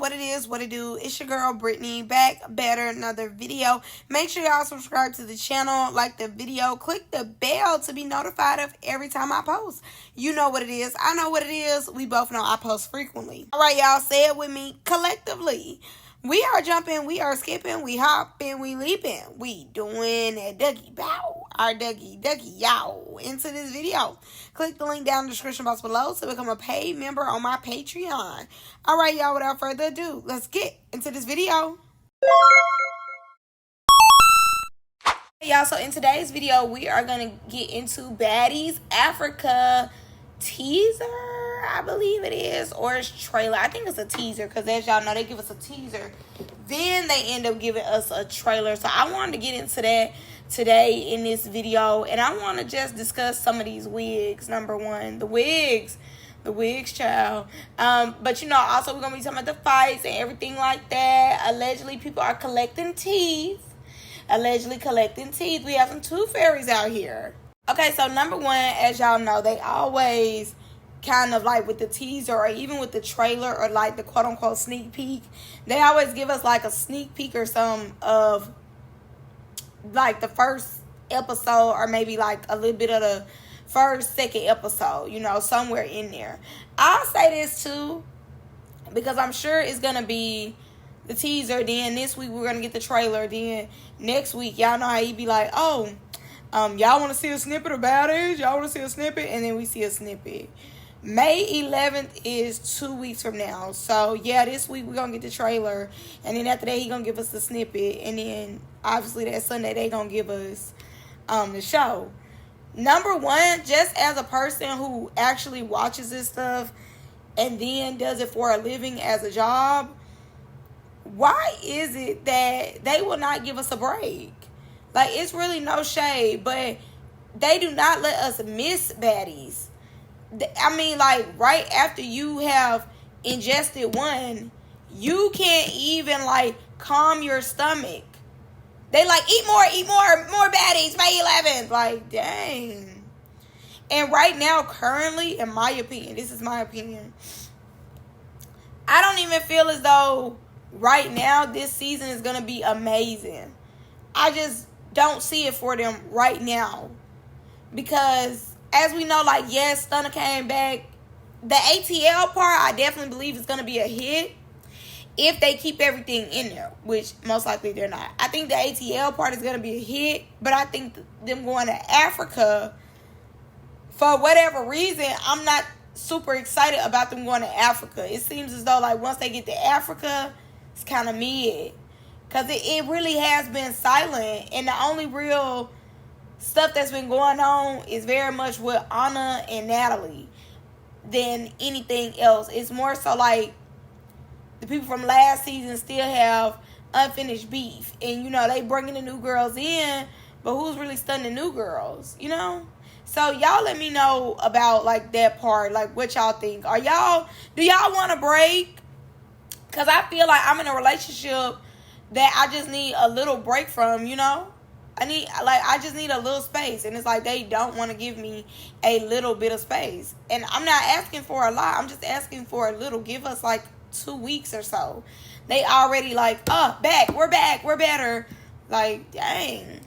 what it is, what it do. It's your girl Brittany, back better another video. Make sure y'all subscribe to the channel, like the video, click the bell to be notified of every time I post. You know what it is, I know what it is. We both know I post frequently. All right, y'all, say it with me collectively. We are jumping, we are skipping, we hopping, we leaping. We doing that Dougie bow, our Dougie yow into this video. Click the link down in the description box below to become a paid member on my Patreon. All right, y'all, without further ado, let's get into this video. Hey, y'all, so in today's video, we are going to get into Baddies Africa teaser, I believe it is, or it's trailer. I think it's a teaser because, as y'all know, they give us a teaser, then they end up giving us a trailer. So I wanted to get into that today in this video, and I want to just discuss some of these wigs. Number one, the wigs, child. But you know, also we're gonna be talking about the fights and everything like that. Allegedly, people are collecting teeth. We have some tooth fairies out here. Okay, so number one, as y'all know, they always kind of like with the teaser or even with the trailer or like the quote-unquote sneak peek, they always give us like a sneak peek or some of like the first episode or maybe like a little bit of the second episode, you know, somewhere in there. I'll say this too because I'm sure it's going to be the teaser. Then this week we're going to get the trailer. Then next week, y'all know how you be like, oh, y'all want to see a snippet of Baddies? Y'all want to see a snippet? And then we see a snippet. May 11th is 2 weeks from now. So, yeah, this week we're going to get the trailer. And then after that, he going to give us the snippet. And then, obviously, that Sunday, they going to give us the show. Number one, just as a person who actually watches this stuff and then does it for a living as a job, why is it that they will not give us a break? Like, it's really no shade, but they do not let us miss Baddies. I mean, like, right after you have ingested one, you can't even, like, calm your stomach. They like, eat more Baddies, May 11th. Like, dang. And right now, currently, in my opinion, this is my opinion, I don't even feel as though right now this season is going to be amazing. I just don't see it for them right now. Because, as we know, like, yes, Stunner came back. The ATL part, I definitely believe is going to be a hit if they keep everything in there, which most likely they're not. I think the ATL part is going to be a hit, but I think them going to Africa, for whatever reason, I'm not super excited about them going to Africa. It seems as though, like, once they get to Africa, it's kind of mid. Because it really has been silent. And the only real stuff that's been going on is very much with Ahna and Natalie than anything else. It's more so like the people from last season still have unfinished beef. And, you know, they bringing the new girls in, but who's really stunning the new girls, you know? So, y'all let me know about, like, that part. Like, what y'all think. Do y'all want a break? Because I feel like I'm in a relationship that I just need a little break from, you know? I just need a little space. And it's like they don't want to give me a little bit of space. And I'm not asking for a lot. I'm just asking for a little. Give us like 2 weeks or so. They already like, we're better. Like, dang.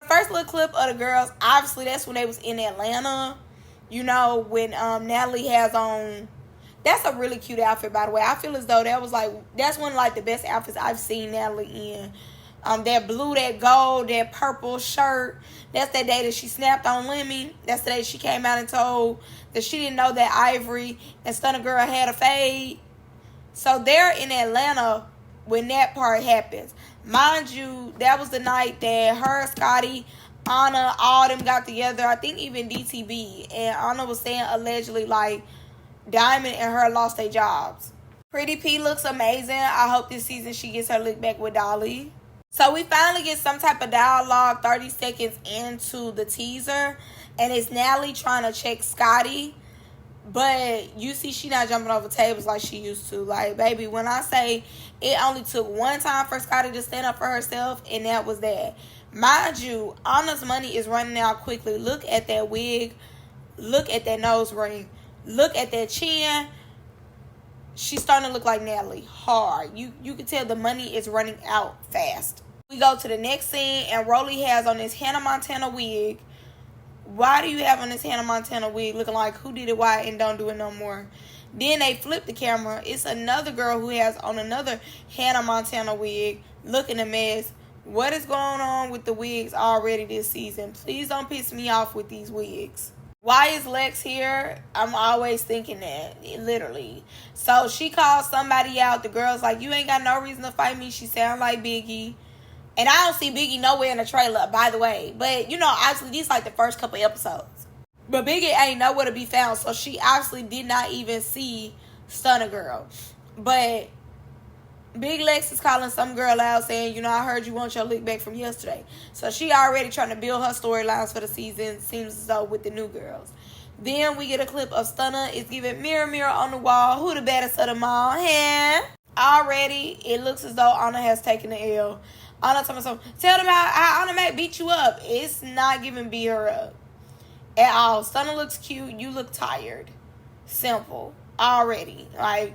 First little clip of the girls, obviously that's when they was in Atlanta. You know, when Natalie has on, that's a really cute outfit, by the way. I feel as though that's one of like the best outfits I've seen Natalie in. That blue, that gold, that purple shirt. That's that day that she snapped on Lemmy. That's the day she came out and told that she didn't know that Ivory and Stunner Girl had a fade. So they're in Atlanta when that part happens. Mind you, that was the night that her, Scotty, Ahna, all them got together. I think even DTB. And Ahna was saying allegedly like Diamond and her lost their jobs. Pretty P looks amazing. I hope this season she gets her lick back with Dolly. So we finally get some type of dialogue 30 seconds into the teaser. And it's Natalie trying to check Scotty. But you see she not jumping over tables like she used to. Like, baby, when I say it only took one time for Scotty to stand up for herself, and that was that. Mind you, Anna's money is running out quickly. Look at that wig. Look at that nose ring. Look at that chin. she's starting to look like Natalie. Hard. You can tell the money is running out fast. We go to the next scene, and Rolly has on this Hannah Montana wig. Why do you have on this Hannah Montana wig looking like who did it, why, and don't do it no more? Then they flip the camera. It's another girl who has on another Hannah Montana wig looking a mess. What is going on with the wigs already this season? Please don't piss me off with these wigs. Why is Lex here? I'm always thinking that, literally. So she calls somebody out. The girl's like, you ain't got no reason to fight me. She sound like Biggie. And I don't see Biggie nowhere in the trailer, by the way. But, you know, obviously, these like the first couple episodes. But Biggie ain't nowhere to be found. So she obviously did not even see Stunner Girl. But Big Lex is calling some girl out saying, you know, I heard you want your lick back from yesterday. So she already trying to build her storylines for the season. Seems as though with the new girls. Then we get a clip of Stunner. It's giving mirror, mirror on the wall. Who the baddest of them all? Already, it looks as though Ahna has taken the L. Ahna told me something. Tell them how Ahna Mac beat you up. It's not giving beat her up at all. Stunner looks cute. You look tired. Simple. Already. Like,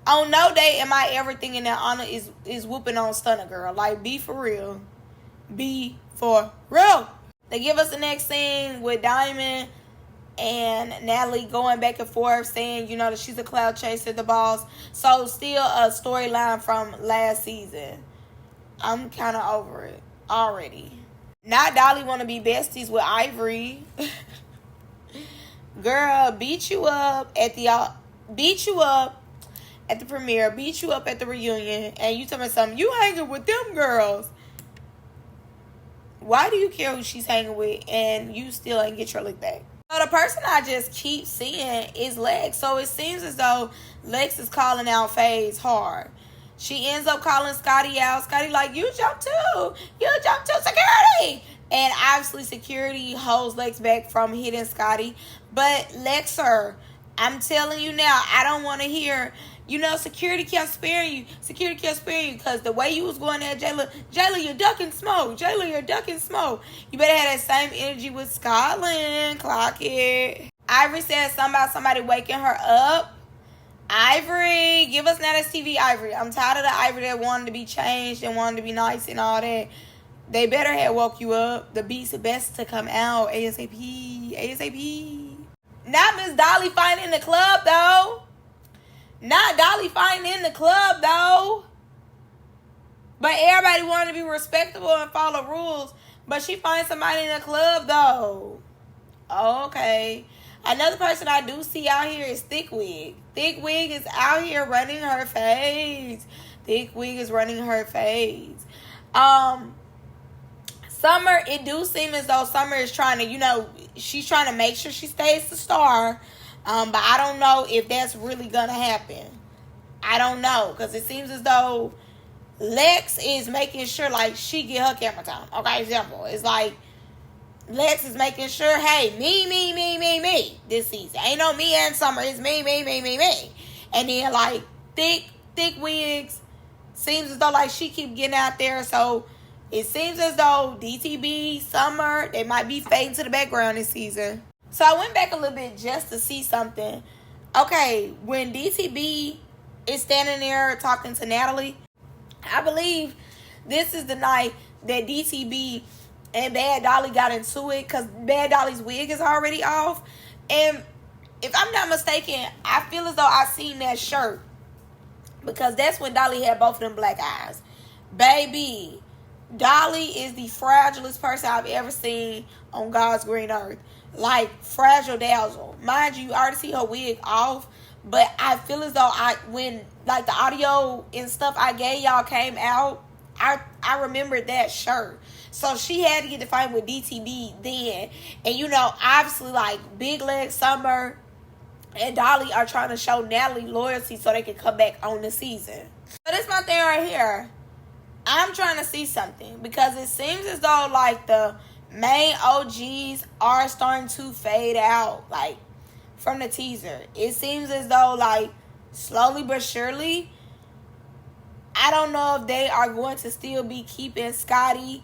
on no day am I ever thinking that Ahna is whooping on Stunner Girl. Like, be for real. Be for real. They give us the next scene with Diamond and Natalie going back and forth saying, you know, that she's a clout chaser, the boss. So, still a storyline from last season. I'm kind of over it already. Now Dolly want to be besties with Ivory. Girl, beat you up at the premiere, beat you up at the reunion, and you tell me something. You hanging with them girls. Why do you care who she's hanging with and you still ain't get your lick back? So the person I just keep seeing is Lex. So it seems as though Lex is calling out FaZe hard. She ends up calling Scotty out. Scotty like, you jumped too. You jumped too, security. And obviously security holds Lex back from hitting Scotty. But Lexer, I'm telling you now, I don't want to hear, you know, security kept sparing you. Security kept sparing you because the way you was going there, Jayla, you're ducking smoke. Jayla, you're ducking smoke. You better have that same energy with Scotland. Clock it. Ivory said something about somebody waking her up. Ivory, give us now this TV Ivory. I'm tired of the Ivory that wanted to be changed and wanted to be nice and all that. They better have woke you up. The beast is best to come out ASAP. ASAP. Not Miss Dolly fighting in the club, though. Not Dolly fighting in the club, though. But everybody wanted to be respectable and follow rules. But she finds somebody in the club, though. Okay. Another person I do see out here is Thick Wig. Thick Wig is out here running her face. Thick Wig is running her face. Summer, it do seem as though Summer is trying to, you know, she's trying to make sure she stays the star. But I don't know if that's really going to happen. I don't know. Because it seems as though Lex is making sure, like, she get her camera time. Okay, example. It's like, Lex is making sure, hey, me, this season. Ain't no me and Summer. It's me. And then, like, thick wigs. Seems as though, like, she keep getting out there. So, it seems as though DTB, Summer, they might be fading to the background this season. So, I went back a little bit just to see something. Okay, when DTB is standing there talking to Natalie, I believe this is the night that DTB and Bad Dolly got into it because Bad Dolly's wig is already off. And if I'm not mistaken, I feel as though I seen that shirt because that's when Dolly had both of them black eyes. Baby, Dolly is the fragilest person I've ever seen on God's green earth. Like, fragile dazzle. Mind you, you already see her wig off, but I feel as though when like the audio and stuff I gave y'all came out, I remembered that shirt. So she had to get the fight with DTB then. And you know, obviously like Big Leg, Summer, and Dolly are trying to show Natalie loyalty so they can come back on the season. So this my thing right here. I'm trying to see something because it seems as though like the main OGs are starting to fade out, like from the teaser. It seems as though like slowly but surely, I don't know if they are going to still be keeping Scotty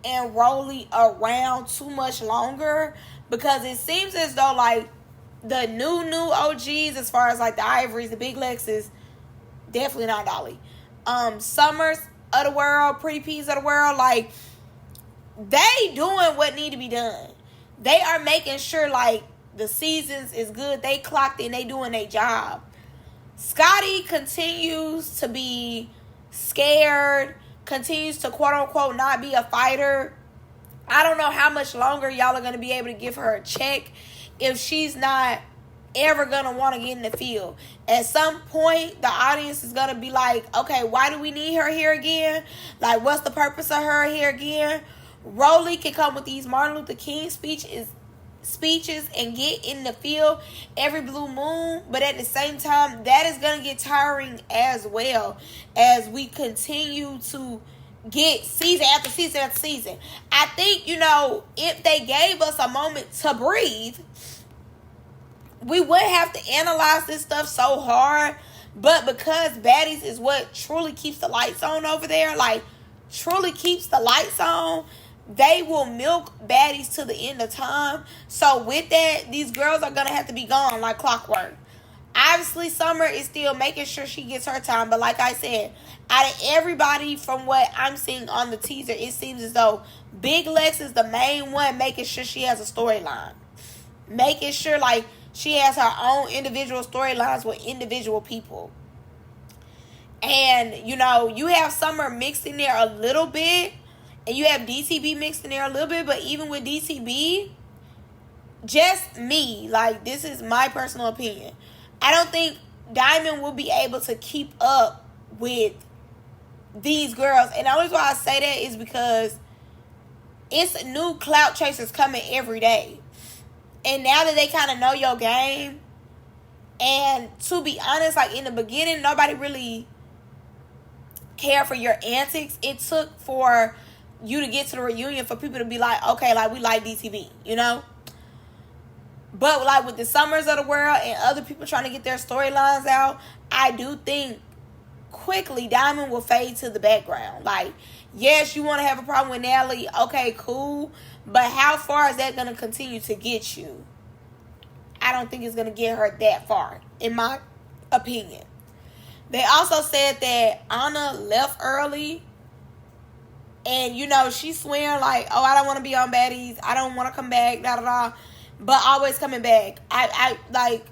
and Rolly around too much longer because it seems as though like the new OGs, as far as like the Ivories, the Big Lexes, definitely not Dolly. Summers of the world, Pretty Peas of the world, like, they doing what need to be done. They are making sure, like, the seasons is good. They clocked in. They doing their job. Scotty continues to be scared, continues to quote-unquote not be a fighter. I don't know how much longer y'all are going to be able to give her a check if she's not ever going to want to get in the field. At some point, the audience is going to be like, okay, why do we need her here again? Like, what's the purpose of her here again? Rolly can come with these Martin Luther King speeches and get in the field every blue moon, but at the same time, that is going to get tiring as well as we continue to get season after season after season. I think, if they gave us a moment to breathe, we wouldn't have to analyze this stuff so hard. But because Baddies is what truly keeps the lights on over there, like, truly keeps the lights on, they will milk Baddies to the end of time. So with that, these girls are going to have to be gone like clockwork. Obviously, Summer is still making sure she gets her time. But like I said, out of everybody from what I'm seeing on the teaser, it seems as though Big Lex is the main one making sure she has a storyline. Making sure, like, she has her own individual storylines with individual people. And, you have Summer mixed in there a little bit. And you have DTB mixed in there a little bit. But even with DTB, just me, like, this is my personal opinion, I don't think Diamond will be able to keep up with these girls. And the only reason why I say that is because it's new clout chasers coming every day. And now that they kind of know your game, and to be honest, like, in the beginning, nobody really cared for your antics. It took for you to get to the reunion for people to be like, okay, like, we like DTV, But, like, with the Summers of the world and other people trying to get their storylines out, I do think quickly Diamond will fade to the background. Like, yes, you want to have a problem with Natalie, okay, cool, but how far is that going to continue to get you? I don't think it's going to get her that far, in my opinion. They also said that Ahna left early. And, she's swearing like, oh, I don't want to be on Baddies. I don't want to come back, da-da-da. But always coming back. I like,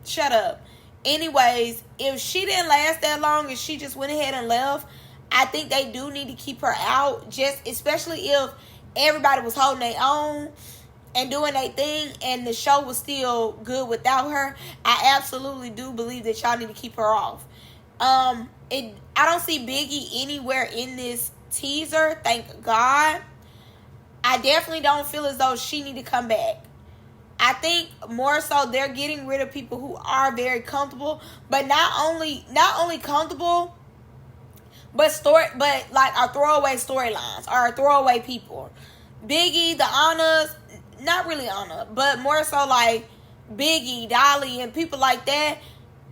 shut up. Anyways, if she didn't last that long and she just went ahead and left, I think they do need to keep her out. Just, especially if everybody was holding their own and doing their thing and the show was still good without her. I absolutely do believe that y'all need to keep her off. I don't see Biggie anywhere in this teaser, thank God. I definitely don't feel as though she need to come back. I think more so they're getting rid of people who are very comfortable, but not only comfortable, but like our throwaway storylines, our throwaway people. Biggie, the Ahnas, not really Ahna, but more so like Biggie, Dolly, and people like that.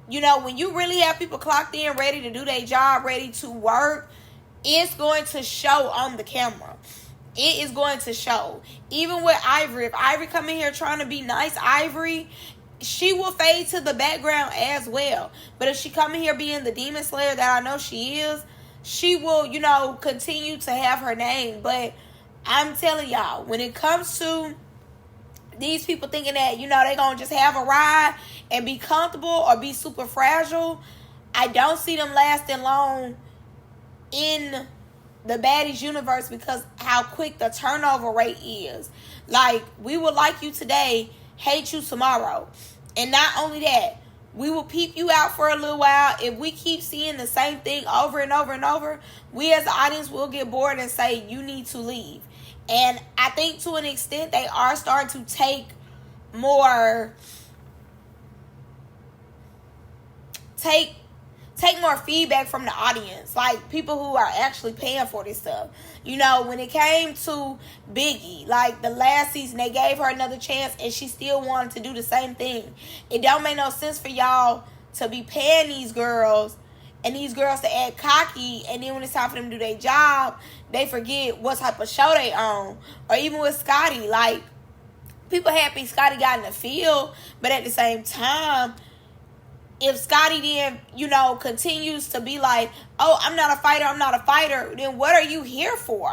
When you really have people clocked in, ready to do their job, ready to work, it's going to show on the camera. It is going to show. Even with Ivory, if Ivory come in here trying to be nice, Ivory, she will fade to the background as well. But if she come in here being the demon slayer that I know she is, she will, continue to have her name. But I'm telling y'all, when it comes to these people thinking that, they're going to just have a ride and be comfortable or be super fragile, I don't see them lasting long in the Baddies universe because how quick the turnover rate is. Like, we will like you today, hate you tomorrow. And not only that, we will peep you out for a little while. If we keep seeing the same thing over and over and over, we as the audience will get bored and say, you need to leave. And I think to an extent they are starting to take more feedback from the audience, like people who are actually paying for this stuff. When it came to Biggie, like the last season, they gave her another chance and she still wanted to do the same thing. It don't make no sense for y'all to be paying these girls and these girls to act cocky, and then when it's time for them to do their job, they forget what type of show they on. Or even with Scotty, like, people happy Scotty got in the field, but at the same time, if Scotty then, you know, continues to be like, oh, I'm not a fighter, then what are you here for?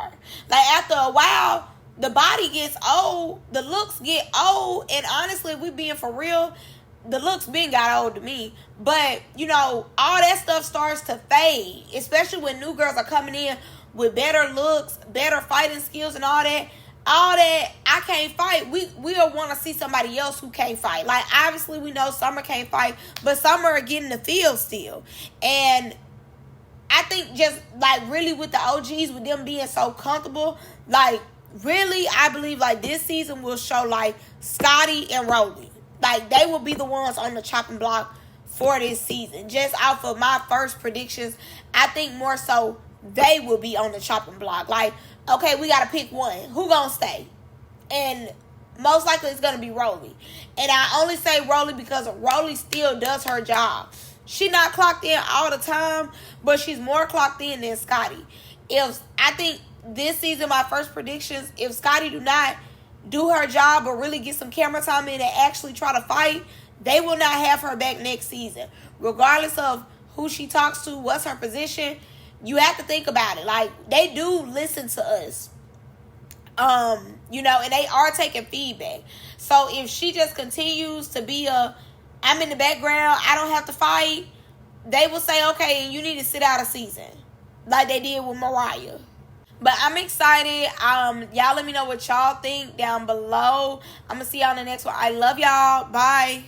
Like, after a while, the body gets old, the looks get old, and honestly, we being for real, the looks been got old to me. But, you know, all that stuff starts to fade, especially when new girls are coming in with better looks, better fighting skills and all that. I can't fight. We'll want to see somebody else who can't fight. Like, obviously, we know Summer can't fight, but Summer are getting the field still. And I think just, like, really with the OGs, with them being so comfortable, like, really, I believe, like, this season will show, like, Scotty and Rolly. Like, they will be the ones on the chopping block for this season. Just off of my first predictions, I think more so they will be on the chopping block. Like, okay, we got to pick one. Who gonna stay? And most likely it's going to be Rolly. And I only say Rolly because Rolly still does her job. She not clocked in all the time, but she's more clocked in than Scotty. I think this season, my first predictions, if Scotty do not do her job or really get some camera time in and actually try to fight, they will not have her back next season. Regardless of who she talks to, what's her position, you have to think about it. Like, they do listen to us. You know, and they are taking feedback. So if she just continues to be I'm in the background, I don't have to fight, they will say, okay, and you need to sit out a season. Like they did with Mariah. But I'm excited. Y'all let me know what y'all think down below. I'm going to see y'all in the next one. I love y'all. Bye.